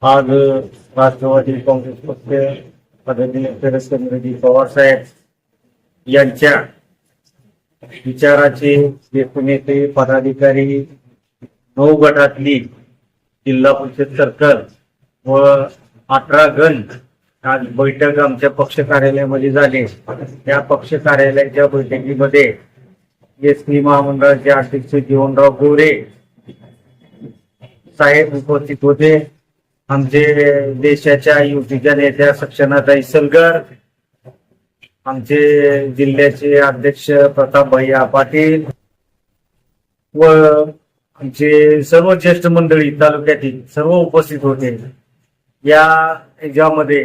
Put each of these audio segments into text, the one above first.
आज राष्ट्रवादी काँग्रेस पक्ष पदाधिकारी पवार साहेब यांच्या विचाराचे ज्येष्ठ नेते पदाधिकारी 9 गटातली जिल्हा परिषद सर्कल व 18 गण आज बैठक आमच्या पक्ष कार्यालयामध्ये झाली। त्या पक्ष कार्यालयाच्या बैठकीमध्ये एसटी महामंडळाचे अध्यक्ष जीवनराव गोरे साहेब उपस्थित होते। आमचे देशाच्या युतीच्या नेत्या सक्षनाताई सलगर, आमचे जिल्ह्याचे अध्यक्ष प्रताप भैया पाटील व आमचे सर्व ज्येष्ठ मंडळी तालुक्यातील सर्व उपस्थित होते। या यामध्ये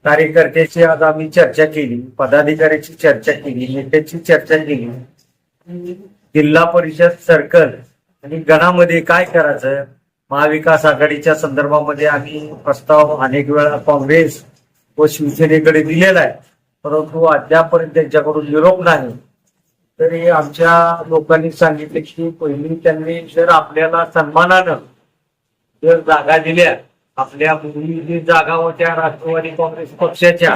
कार्यकर्त्याची आज आम्ही चर्चा केली, पदाधिकाऱ्याची चर्चा केली, नेत्याची चर्चा केली, जिल्हा परिषद सर्कल आणि गणामध्ये काय करायचं, महाविकास आघाडीच्या संदर्भामध्ये आम्ही प्रस्ताव अनेक वेळा काँग्रेस व शिवसेनेकडे दिलेला आहे, परंतु अद्यापर्यंत त्यांच्याकडून निरोप नाही। तरी आमच्या लोकांनी सांगितले की पहिली त्यांनी जर आपल्याला सन्मानानं जर जागा दिल्या, आपल्या पूर्वी जी जागा होत्या राष्ट्रवादी काँग्रेस पक्षाच्या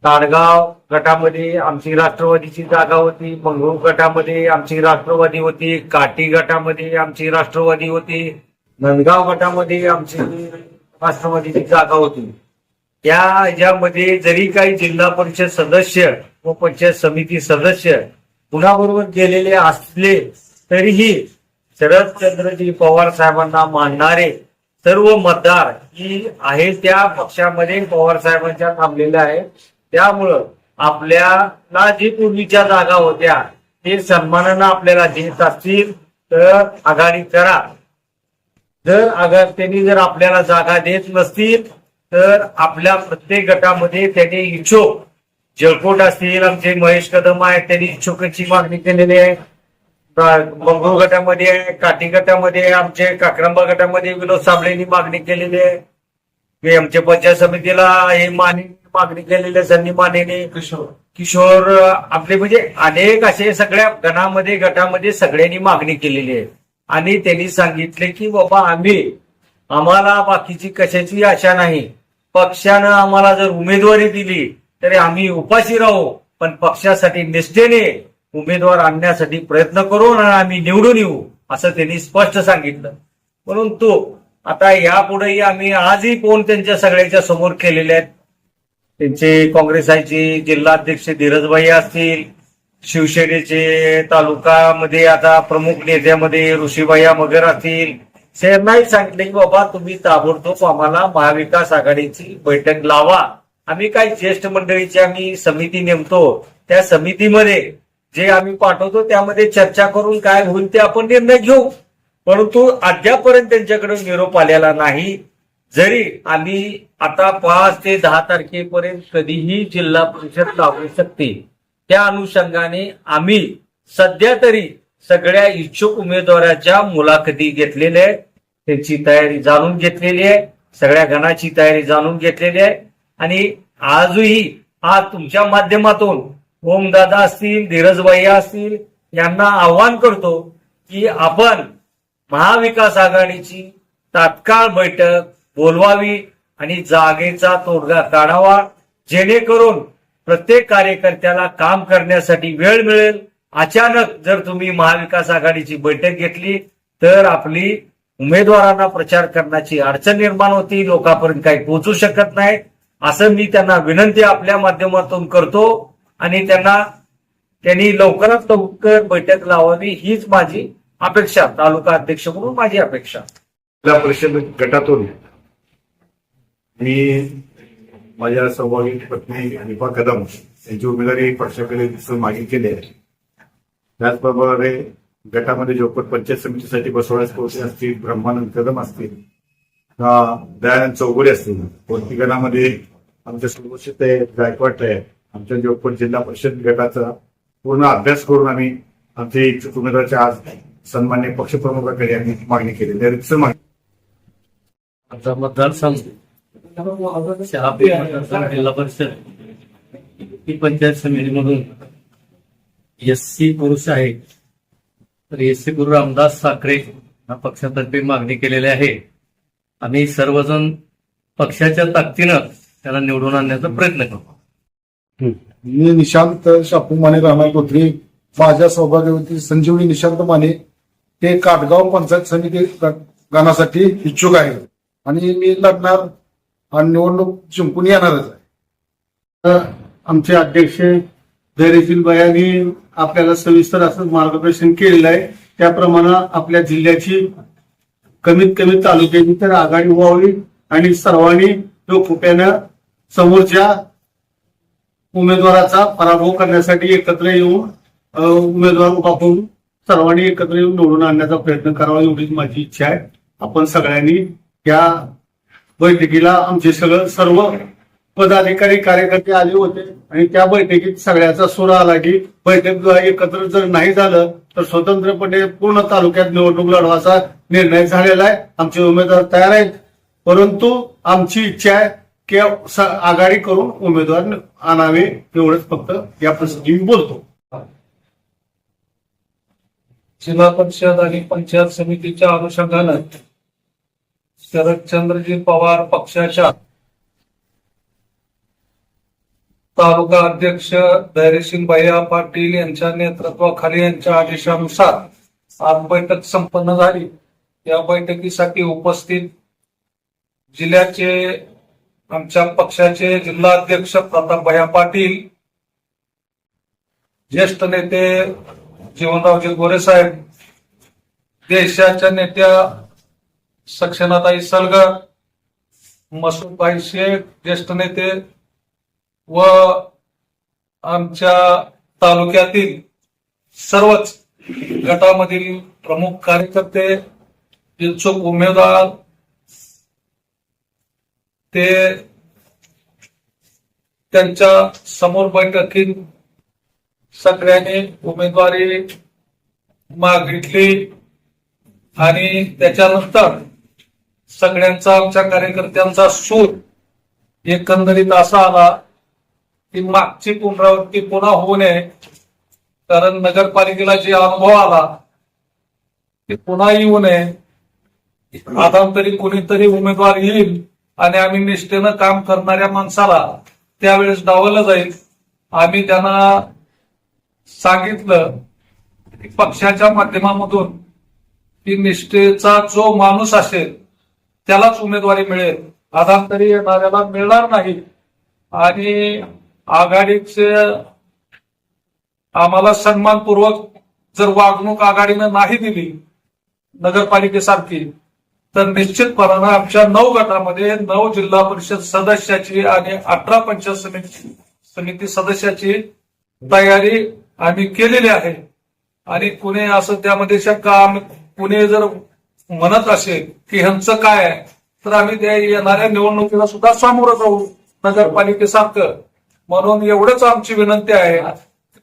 ताडगाव गटामध्ये आमची राष्ट्रवादीची जागा होती, मंगळूर गटामध्ये आमची राष्ट्रवादी होती, काटी गटामध्ये आमची राष्ट्रवादी होती, नंदगाव गटामध्ये आमची राष्ट्रवादीची जागा होती। त्या यामध्ये जरी काही जिल्हा परिषद सदस्य व पंचायत समिती सदस्य कुणाबरोबर गेलेले असले तरीही शरदचंद्रजी पवार साहेबांना मानणारे सर्व मतदार ही आहे त्या पक्षामध्ये पवार साहेबांच्या थांबलेले आहेत। त्यामुळं आपल्याला जी पूर्वीच्या जागा होत्या ते सन्मानानं आपल्याला देत असतील तर आघाडी करा। त्यांनी जर आपल्याला जागा देत नसतील तर आपल्या प्रत्येक गटामध्ये त्यांनी इच्छुक जळकोट असतील, आमचे महेश कदम आहेत, त्यांनी इच्छुकांची मागणी केलेली आहे। मंगळूर गटामध्ये आहे, काठी गटामध्ये आमचे काक्रंबा गटामध्ये विनोद साबळेंनी मागणी केलेली आहे। आमच्या पंचायत समितीला हे मागणी केलेली आहे, संनी मानेने, किशोर आपले म्हणजे अनेक असे सगळ्या गटामध्ये सगळ्यांनी मागणी केलेली आहे। आणि त्यांनी सांगितले की बाबा आम्हाला बाकीची कशाची आशा नाही, पक्षानं आम्हाला जर उमेदवारी दिली तरी आम्ही उपाशी राहू, पण पक्षासाठी निष्ठेने उमेदवार आणण्यासाठी प्रयत्न करू आणि आम्ही निवडून येऊ असं त्यांनी स्पष्ट सांगितलं। परंतु आता यापुढेही आम्ही आजही फोन त्यांच्या सगळ्यांच्या समोर केलेले आहेत। त्यांचे काँग्रेसचे जिल्हाध्यक्ष धीरजभाई असतील, शिवसेनेचे तालुकामध्ये आता प्रमुख नेत्यामध्ये ऋषीभैया मगर असतील, त्यांनाही सांगितले की बाबा तुम्ही ताबडतोब आम्हाला महाविकास आघाडीची बैठक लावा। आम्ही काही ज्येष्ठ मंडळीची आम्ही समिती नेमतो, त्या समितीमध्ये जे आम्ही पाठवतो त्यामध्ये चर्चा करून काय होईल ते आपण निर्णय घेऊ। परंतु अद्यापर्यंत त्यांच्याकडे निरोप आलेला नाही। जरी आम्ही आता 5 ते 10 तारखेपर्यंत कधीही जिल्हा परिषद लागू शकते, त्या अनुषंगाने आम्ही सध्या तरी सगळ्या इच्छुक उमेदवाराच्या मुलाखती घेतलेल्या आहेत, त्यांची तयारी जाणून घेतलेली आहे, सगळ्या गणाची तयारी जाणून घेतलेली आहे। आणि आजही आज तुमच्या माध्यमातून ओमदादा असतील, धीरजभाई असतील यांना आव्हान करतो की आपण महाविकास आघाडीची तात्काळ बैठक बोलवावी आणि जागेचा तोडगा काढावा, जेणेकरून प्रत्येक कार्यकर्त्याला काम करण्यासाठी वेळ मिळेल। अचानक जर तुम्ही महाविकास आघाडीची बैठक घेतली तर आपली उमेदवारांना प्रचार करण्याची अडचण निर्माण होती, लोकांपर्यंत काही पोहोचू शकत नाही, असं मी त्यांना विनंती आपल्या माध्यमातून करतो। आणि त्यांनी लवकरात लवकर बैठक लावावी हीच माझी अपेक्षा, तालुका अध्यक्ष म्हणून माझी अपेक्षा। जिल्हा परिषद गटातून मी माझ्या सहभागी पत्नी अनिपा कदम यांची उमेदवारी पक्षाकडे मागणी केली आहे। त्याचप्रमाणे गटामध्ये जोपट पंचायत समितीसाठी बसवण्यास पोहोचले असतील, ब्रह्मानंद कदम असतील, दयानंद चौगुले असतील, कोणती गणामध्ये आमच्या सुरक्षित आहे, गायकवाड आहे, आमच्या जोपट जिल्हा परिषद गटाचा पूर्ण अभ्यास करून आम्ही आमचे इच्छुक उमेदवाराच्या आज सन्मान्य पक्षप्रमुखाकडे आम्ही मागणी केलेली आहे। आमचा मतदारसंघ जिल्हा परिषद ही पंचायत समितीमधून एससी पुरुष आहे, तर एससी गुरु रामदास साखरे पक्षातर्फे मागणी केलेली आहे। आम्ही सर्वजण पक्षाच्या ताकदीनं त्याला निवडून आणण्याचा प्रयत्न करू. मी निशांत शापू माने राहणार कोथरी. माझ्या सौभाग्यवती संजीवनी निशांत माने ते काटगाव पंचायत समिती गणासाठी इच्छुक आहे आणि मी लढणार आणि निवडणूक जिंकून येणारच आहे. आमचे अध्यक्ष धैर्यशील यांनी आपल्याला सविस्तर असं मार्गदर्शन केलेलं आहे. त्याप्रमाणे आपल्या जिल्ह्याची कमीत कमी तालुक्याची तर आघाडी व्हावी आणि सर्वांनी लोकप्रियानं समोरच्या उमेदवाराचा पराभव करण्यासाठी एकत्र येऊन उमेदवार उभा करून सर्वांनी एकत्र येऊन निवडून आणण्याचा प्रयत्न करावा एवढीच माझी इच्छा आहे. आपण सगळ्यांनी या बैठकीला आमचे सर्व पदाधिकारी कार्यकर्ते आले होते आणि त्या बैठकीत सगळ्याचा सूर आला की बैठक एकत्र जर नाही झालं तर स्वतंत्रपणे पूर्ण तालुक्यात निवडणूक लढवायचा निर्णय झालेला आहे. आमचे उमेदवार तयार आहेत, परंतु आमची इच्छा आहे की आघाडी करून उमेदवार आणावे एवढंच फक्त या प्रसंगी मी बोलतो. जिल्हा परिषद आणि पंचायत समितीच्या अनुषंगानं शरदचंद्रजी पवार पक्षाच्या तालुका अध्यक्ष धैर्यशील भैया पाटील यांच्या नेतृत्वाखाली यांच्या आदेशानुसार आज बैठक संपन्न झाली. या बैठकीसाठी उपस्थित जिल्ह्याचे आमच्या पक्षाचे जिल्हा अध्यक्ष प्रताप भैया पाटील, ज्येष्ठ नेते जीवनरावजी गोरे साहेब, देशाच्या नेत्या सक्षनाताई सलगर, मसूदभाई शेख ज्येष्ठ नेते व आमच्या तालुक्यातील सर्वच गटामधील प्रमुख कार्यकर्ते, इच्छुक उमेदवार, ते त्यांच्या समोर बैठकीत सगळ्यांनी उमेदवारी मागितली आणि त्याच्यानंतर सगळ्यांचा आमच्या कार्यकर्त्यांचा सूर एकंदरीत असा आला की मागची पुनरावृत्ती पुन्हा होऊ नये, कारण नगरपालिकेला जे अनुभव आला ते पुन्हा येऊ नये. आता तरी कोणीतरी उमेदवार येईल आणि आम्ही निष्ठेनं काम करणाऱ्या माणसाला त्यावेळेस डावलं जाईल. आम्ही त्यांना सांगितलं की पक्षाच्या माध्यमामधून की निष्ठेचा जो माणूस असेल त्यालाच उमेदवारी मिळेल, आधांतरी येणाऱ्याला मिळणार नाही. आणि आघाडीचे आम्हाला सन्मानपूर्वक जर वागणूक आघाडीनं नाही दिली नगरपालिकेसारखी, तर निश्चितपणानं आमच्या 9 गटामध्ये 9 जिल्हा परिषद सदस्याची आणि 18 पंचायत समिती सदस्याची तयारी आम्ही केलेली आहे. आणि कुणी असं त्यामध्ये शंका कुणी जर म्हणत असेल की ह्यांचं काय आहे, तर आम्ही त्या येणाऱ्या निवडणुकीला सुद्धा सामोरं जाऊ नगरपालिकेसारखं. म्हणून एवढंच आमची विनंती आहे.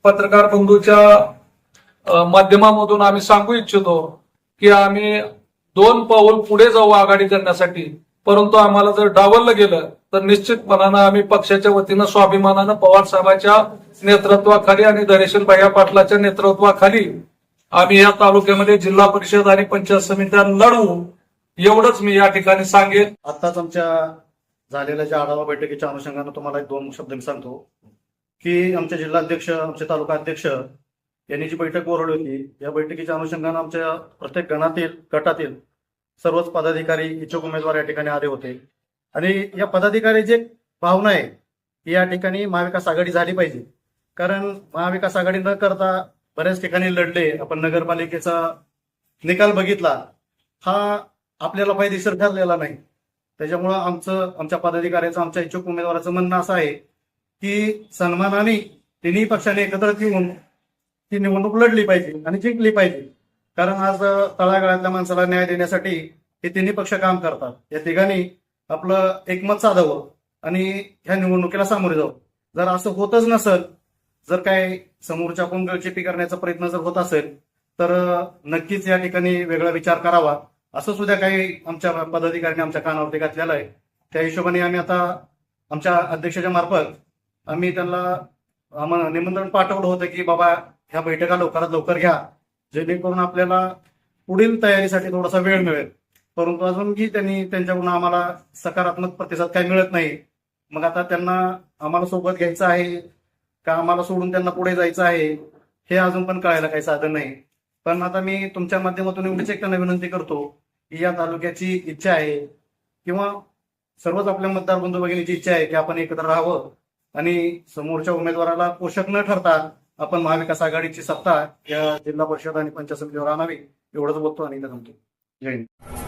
पत्रकार बंधूच्या माध्यमामधून आम्ही सांगू इच्छितो की आम्ही 2 पाऊल पुढे जाऊ आघाडी करण्यासाठी, परंतु आम्हाला जर डावललं गेलं तर निश्चितपणानं आम्ही पक्षाच्या वतीनं स्वाभिमानानं पवार साहेबांच्या नेतृत्वाखाली आणि धैर्यशील भैया पाटलाच्या नेतृत्वाखाली आम्ही या तालुक्यामध्ये जिल्हा परिषद आणि पंचायत समित्या लढवू, एवढंच मी या ठिकाणी सांगेन. आताच आमच्या झालेल्या ज्या आढावा बैठकीच्या अनुषंगानं तुम्हाला 2 शब्द मी सांगतो की आमचे जिल्हाध्यक्ष, आमचे तालुका अध्यक्ष यांनी जी बैठक बोलावली होती, या बैठकीच्या अनुषंगानं आमच्या प्रत्येक गटातील सर्वच पदाधिकारी, इच्छुक उमेदवार या ठिकाणी आले होते. आणि या पदाधिकारीची भावना आहे की या ठिकाणी महाविकास आघाडी झाली पाहिजे, कारण महाविकास आघाडी न करता बऱ्याच ठिकाणी लढले. आपण नगरपालिकेचा निकाल बघितला, हा आपल्याला फायदेशीर ठरलेला नाही. त्याच्यामुळं आमच्या पदाधिकाऱ्याचं, आमच्या इच्छुक उमेदवाराचं म्हणणं असं आहे की सन्मानाने तिन्ही पक्षाने एकत्र येऊन ती निवडणूक लढली पाहिजे आणि जिंकली पाहिजे. कारण आज तळागाळातल्या माणसाला न्याय देण्यासाठी हे तिन्ही पक्ष काम करतात. या तिघांनी आपलं एकमत साधावं आणि ह्या निवडणुकीला सामोरे जावं. जर असं होतच नसेल, जर काय समोरच्या कोण गळचेपी करण्याचा प्रयत्न जर होत असेल, तर नक्कीच या ठिकाणी वेगळा विचार करावा, असं सुद्धा काही आमच्या पदाधिकाऱ्यांनी आमच्या कानावरती घातलेलं आहे. त्या हिशोबाने आम्ही आता आमच्या अध्यक्षाच्या मार्फत आम्ही त्यांना निमंत्रण पाठवलं होतं की बाबा ह्या बैठका लवकरात लवकर घ्या, जेणेकरून आपल्याला पुढील तयारीसाठी थोडासा वेळ मिळेल. परंतु अजूनही त्यांनी त्यांच्याकडून आम्हाला सकारात्मक प्रतिसाद काही मिळत नाही. मग आता त्यांना आम्हाला सोबत घ्यायचं आहे का आम्हाला सोडून त्यांना पुढे जायचं आहे हे अजून पण कळायला काही साधन नाही. पण आता मी तुमच्या माध्यमातून एवढीच एक त्यांना विनंती करतो की या तालुक्याची इच्छा आहे किंवा सर्वच आपल्या मतदार बंधू भगिनीची इच्छा आहे की आपण एकत्र राहावं आणि समोरच्या उमेदवाराला पोषक न ठरता आपण महाविकास आघाडीची सत्ता या जिल्हा परिषद आणि पंचायत समितीवर आणावी एवढंच बोलतो आणि इथं थांबतो. जय हिंद.